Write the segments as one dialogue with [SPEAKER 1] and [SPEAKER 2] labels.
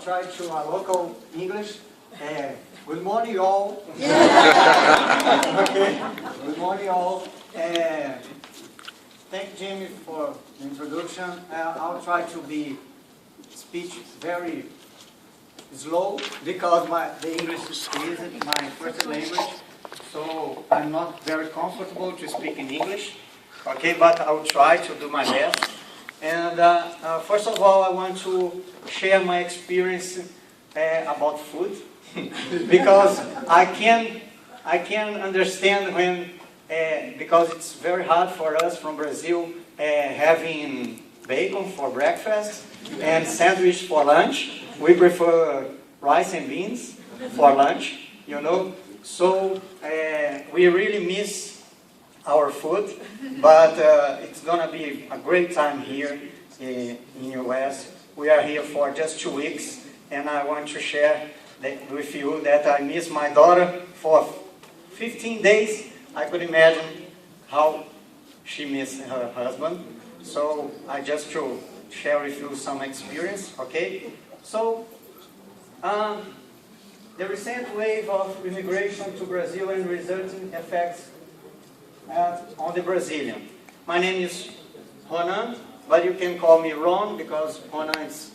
[SPEAKER 1] I'll try to local English. Good morning, all. Okay. Good morning, all. Thank Jimmy for the introduction. I'll try to be speech very slow because the English isn't my first language, so I'm not very comfortable to speak in English. Okay, but I'll try to do my best. And first of all, I want to share my experience about food because I can understand when because it's very hard for us from Brazil having bacon for breakfast and sandwich for lunch. We prefer rice and beans for lunch, you know. So we really miss our food, but it's gonna be a great time here in US. We are here for just 2 weeks, and I want to share with you that I miss my daughter for 15 days. I could imagine how she missed her husband. So I just to share with you some experience, okay? So the recent wave of immigration to Brazil and resulting effects on the Brazilian. My name is Ronan, but you can call me Ron because Ronan is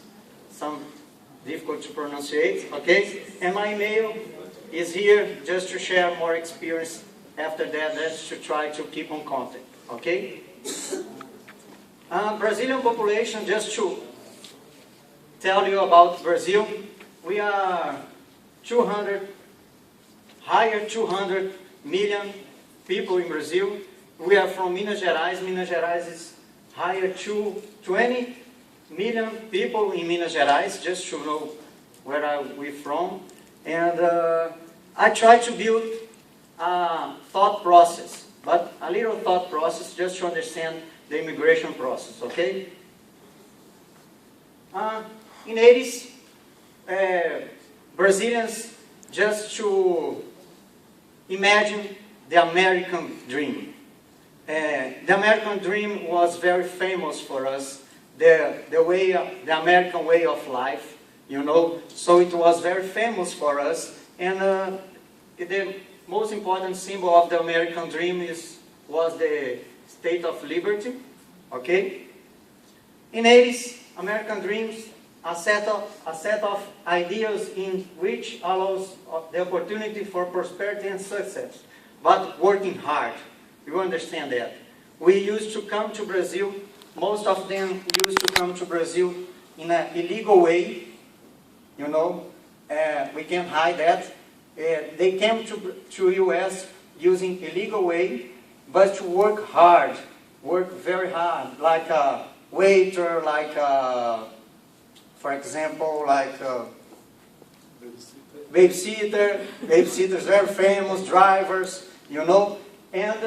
[SPEAKER 1] some difficult to pronunciate, okay? And my email is here just to share more experience. After that, let's to try to keep on contact, okay? Brazilian population, just to tell you about Brazil, we are 200 million people in Brazil. We are from Minas Gerais. Minas Gerais is higher to 20 million people in Minas Gerais, just to know where are we from. And I try to build a thought process, but a little thought process just to understand the immigration process, okay? In 80s, Brazilians just to imagine the American dream. The American dream was very famous for us, the American way of life, you know, so it was very famous for us, and the most important symbol of the American dream was the state of liberty, okay? In 80s, American dreams, a set of ideas in which allows the opportunity for prosperity and success, but working hard. You understand that. We used to come to Brazil, most of them used to come to Brazil in an illegal way, you know, we can't hide that. They came to US using illegal way, but to work hard, work very hard, like a waiter, like for example, like babysitters, very famous, drivers, you know. And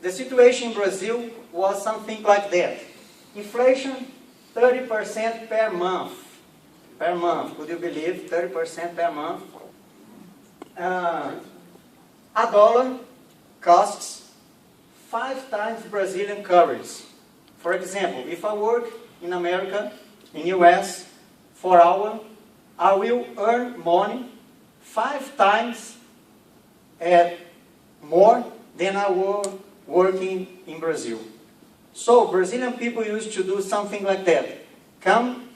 [SPEAKER 1] the situation in Brazil was something like that. Inflation, 30% per month. Per month, could you believe? 30% per month. A dollar costs 5 times Brazilian currency. For example, if I work in America, in US, for an hour, I will earn money 5 times more than I were working in Brazil. So Brazilian people used to do something like that. Come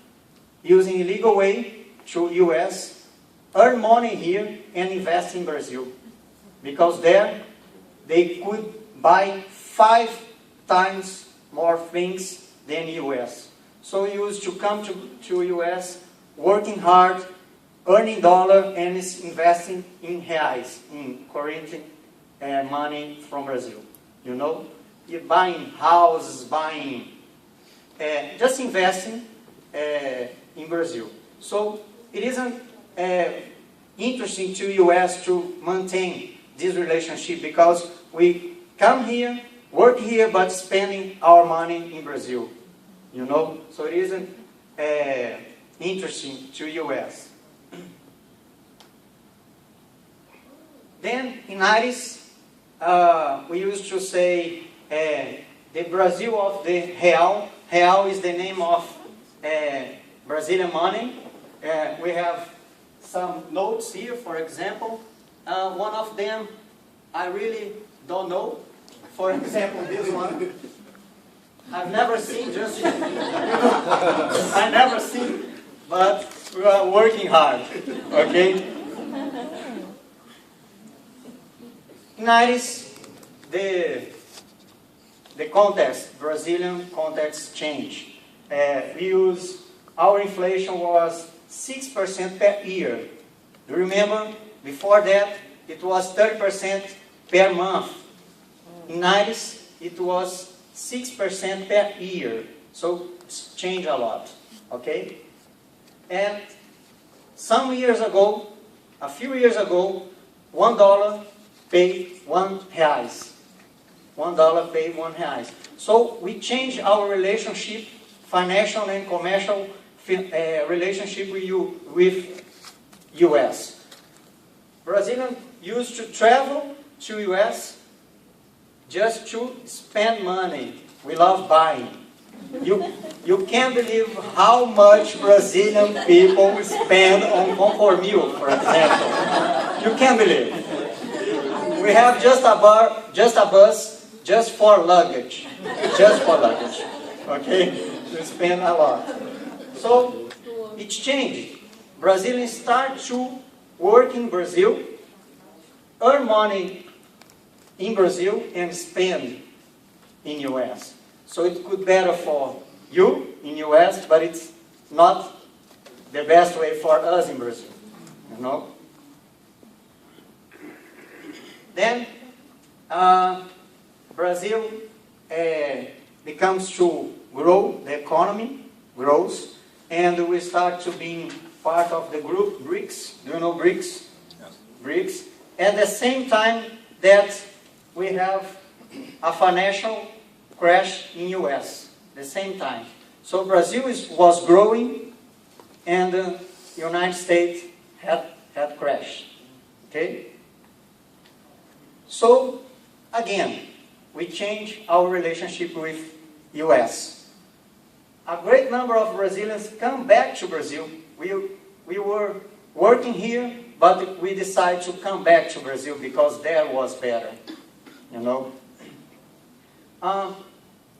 [SPEAKER 1] using illegal way to US, earn money here and invest in Brazil. Because there they could buy 5 times more things than US. So you used to come to US, working hard, earning dollar and investing in reais, in currency money from Brazil. You know, you're buying houses, buying, just investing in Brazil. So it isn't interesting to US to maintain this relationship because we come here, work here, but spending our money in Brazil. You know, so it isn't interesting to US. Then in 90s, we used to say the Brazil of the real. Real is the name of Brazilian money, We have some notes here, for example. One of them I really don't know. For example, this one. I've never seen, just I never seen, but we are working hard, okay? In 90s, the context, Brazilian context changed. Our inflation was 6% per year. Do you remember? Before that, it was 30% per month. In 90s, it was 6% per year. So it's changed a lot, okay? And some years ago, a few years ago, $1 paid R$1. $1 paid R$1. So we changed our relationship, financial and commercial relationship with US. Brazilians used to travel to US just to spend money. We love buying. You can't believe how much Brazilian people spend on Conformil, for example. You can't believe. We have just a bus, just for luggage. Just for luggage. Okay? We spend a lot. So, it's changed. Brazilians start to work in Brazil, earn money in Brazil, and spend in US. So it could be better for you in US, but it's not the best way for us in Brazil, you know. Then Brazil becomes to grow, the economy grows, and we start to be part of the group BRICS. Do you know BRICS? Yes. BRICS. At the same time that we have a financial crash in US, the same time. So Brazil was growing, and the United States had crashed. Okay? So, again, we changed our relationship with US. A great number of Brazilians come back to Brazil. We were working here, but we decided to come back to Brazil because there was better, you know.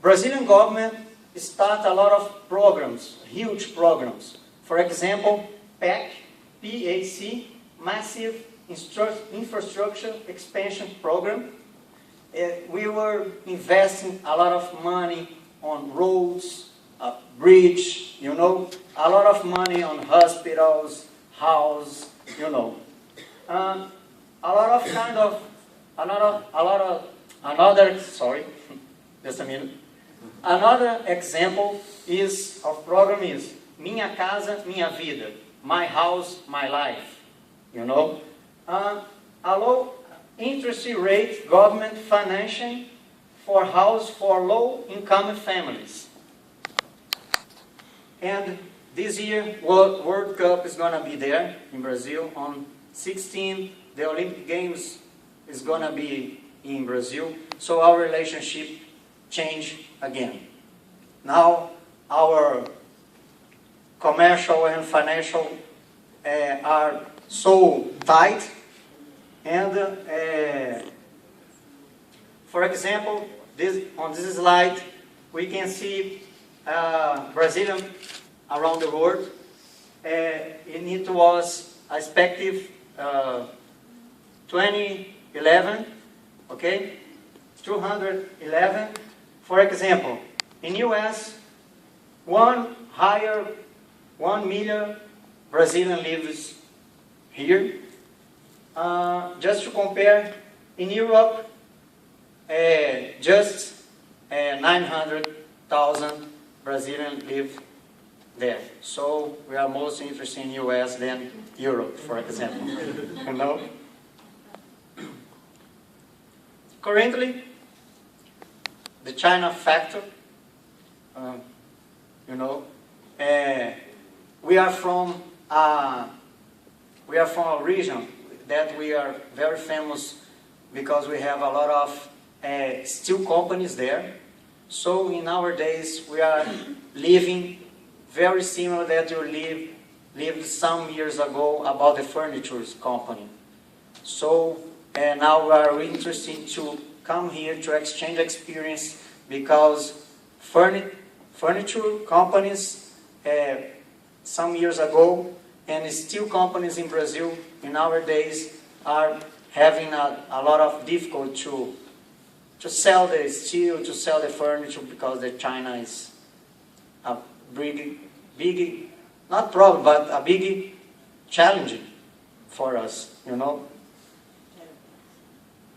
[SPEAKER 1] Brazilian government start a lot of programs, huge programs. For example, PAC, Massive Infrastructure Expansion Program. We were investing a lot of money on roads, bridge, you know, a lot of money on hospitals, house, you know. Just a minute. Another example of program is Minha Casa, Minha Vida, My House, My Life, you know. A low interest rate government financing for house for low-income families. And this year, World Cup is going to be there in Brazil on 16. The Olympic Games is going to be in Brazil. So our relationship changed again. Now our commercial and financial are so tight. And for example, on this slide, we can see Brazilian around the world. And it was respective 2011, okay, 211. For example, in US, 1 million Brazilian lives here. Just to compare, in Europe, just 900,000 Brazilians live there. So we are most interested in US than Europe, for example. You know? Currently, the China factor, you know, we are from a region that we are very famous because we have a lot of steel companies there. So in our days we are living very similar that you live lived some years ago about the furniture company. So now we are interested to come here to exchange experience because furniture companies some years ago and still companies in Brazil in nowadays are having a lot of difficulty to sell the steel, to sell the furniture because the China is a big, not problem, but a big challenge for us, you know.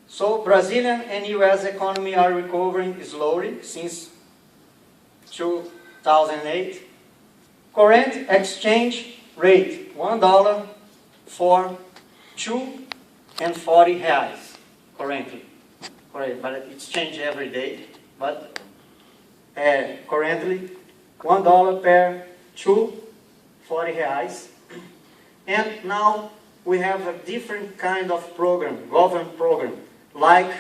[SPEAKER 1] So Brazilian and US economy are recovering slowly since 2008. Current exchange rate, $1 for 2.40 reais currently. Correct, but it's changed every day. But currently, $1 per 2.40 reais. And now we have a different kind of program, government program, like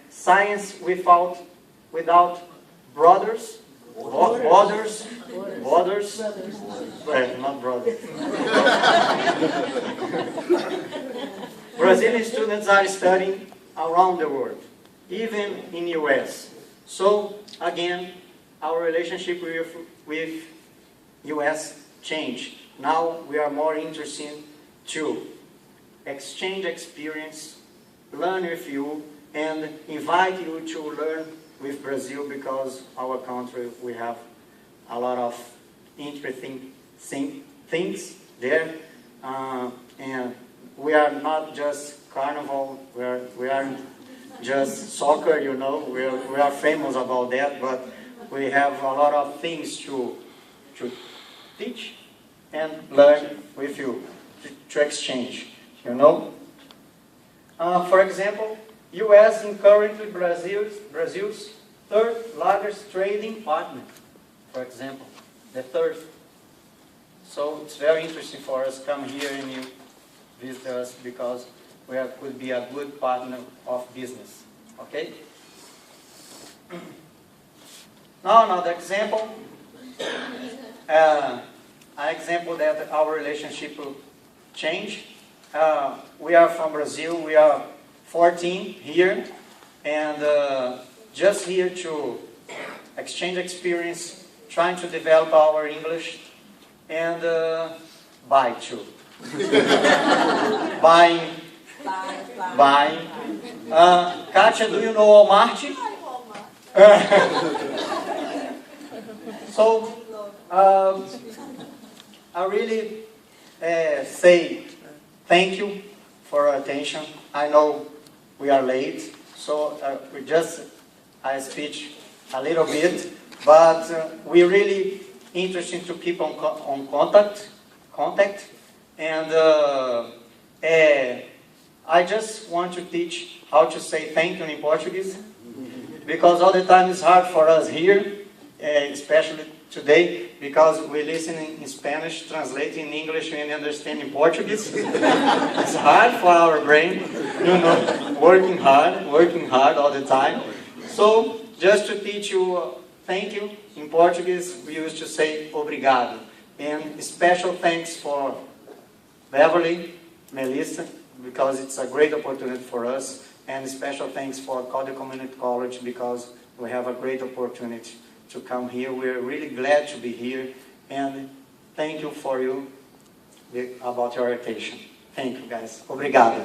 [SPEAKER 1] science without borders, not brothers. Brazilian students are studying around the world, even in US. So again, our relationship with US changed. Now we are more interested to exchange experience, learn with you, and invite you to learn with Brazil because our country, we have a lot of interesting things there. And we are not just carnival, we aren't just soccer, you know, we are famous about that, but we have a lot of things to teach and learn with you, to exchange, you know. For example, US is currently Brazil's third largest trading partner, for example, the third. So it's very interesting for us to come here and you visit us because we could be a good partner of business, okay? Now another example, an example that our relationship will change. We are from Brazil, we are 14 here, and just here to exchange experience, trying to develop our English, and buy too. Buying. Katia, do you know Walmart? So, I really say thank you for your attention. I know we are late, so I speak a little bit, but we really interested to keep on contact, and I just want to teach how to say thank you in Portuguese, because all the time it's hard for us here, especially today, because we listen in Spanish, translate in English, and understand in Portuguese. It's hard for our brain, you know, working hard all the time. So, just to teach you thank you, in Portuguese we used to say obrigado. And special thanks for Beverly, Melissa, because it's a great opportunity for us. And special thanks for Calder Community College because we have a great opportunity to come here. We're really glad to be here. And thank you for you about your attention. Thank you, guys. Obrigado.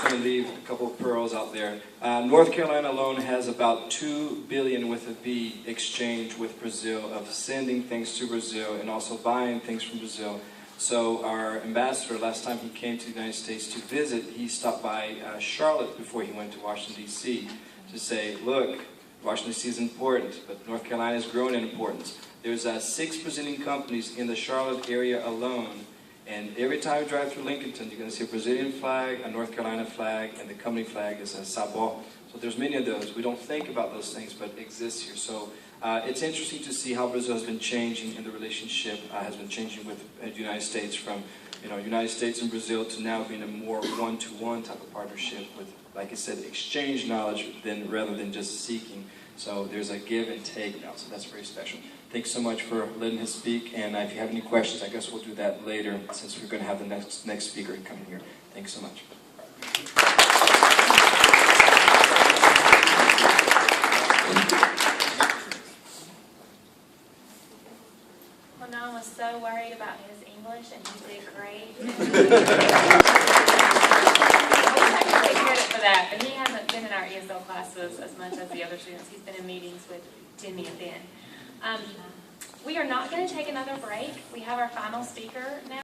[SPEAKER 2] To leave a couple of pearls out there. North Carolina alone has about $2 billion with a B exchange with Brazil of sending things to Brazil and also buying things from Brazil. So our ambassador, last time he came to the United States to visit, he stopped by Charlotte before he went to Washington, D.C. to say, look, Washington, D.C. is important, but North Carolina has grown in importance. There's 6 Brazilian companies in the Charlotte area alone. And every time you drive through Lincolnton, you're going to see a Brazilian flag, a North Carolina flag, and the company flag is a sabó. So there's many of those. We don't think about those things, but it exists here. So it's interesting to see how Brazil has been changing, and the relationship has been changing with the United States from United States and Brazil to now being a more one-to-one type of partnership with, like I said, exchange knowledge rather than just seeking. So there's a give and take now, so that's very special. Thanks so much for letting us speak, and if you have any questions, I guess we'll do that later since we're going to have the next speaker coming here. Thanks so much.
[SPEAKER 3] Ronan was so worried about his English, and he did great. I'll take credit for that, but he hasn't been in our ESL classes as much as the other students. He's been in meetings with Jimmy and Ben. We are not going to take another break. We have our final speaker now.